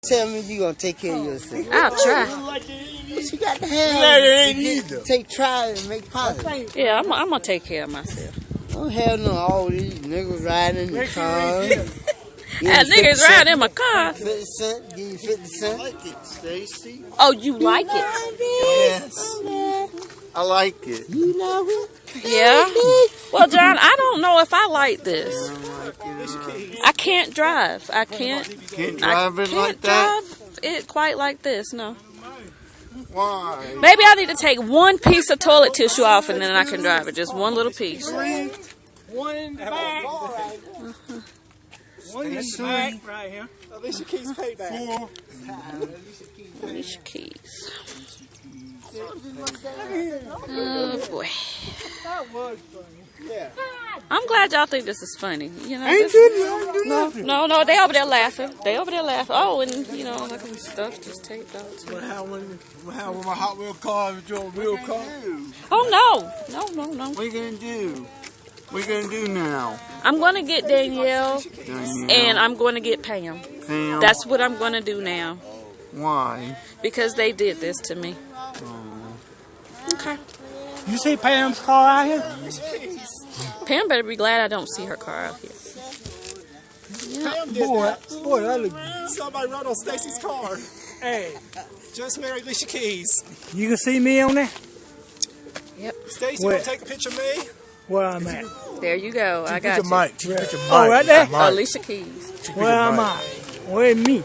Tell me you gonna take care of yourself. I'll try. But you got to have try and make positive. Yeah, I'm gonna take care of myself. Don't have no all these niggas riding in the cars. And niggas riding in my car. 50 cent, give you 50 cent. I like it, Stacy. Oh, you like it? Yes. I like it. You know it? Yeah. Well, John, I don't know if I like this. I can't drive. I can't. Can't drive it like that? Drive it quite like this, no. Why? Maybe I need to take one piece of toilet tissue off and then I can drive it. Just one little piece. One in the back. One in the back right here. Alicia Keys payback. Alicia Keys. Oh boy. That was funny. Yeah. I'm glad y'all think this is funny. You know, no, they over there laughing. They over there laughing. Oh, and you know, like stuff just taped out. What happened with my Hot Wheel car with your real car? Oh no. What are you gonna do? What are you gonna do now? I'm gonna get Danielle and I'm gonna get Pam. Pam? That's what I'm gonna do now. Why? Because they did this to me. Okay. You see Pam's car out here? Pam better be glad I don't see her car out here. Pam did boy, that look good. Somebody rode on Stacy's car. Hey, just married Alicia Keys. You can see me on there? Yep. Stacy, you want to take a picture of me? Where I'm at. There you go. I got you. Oh, right there? Alicia Keys. Where am I? Where me?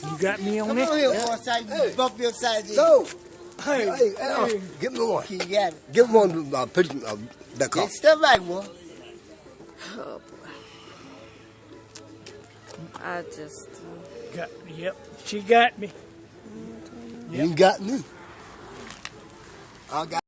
You got me on there? Come on here, boy, so you bump your side. No. Hey, Give me one. You got it. Give me one picture that car. Take step back, boy. Oh boy. I just. Yep, she got me. You got me. I got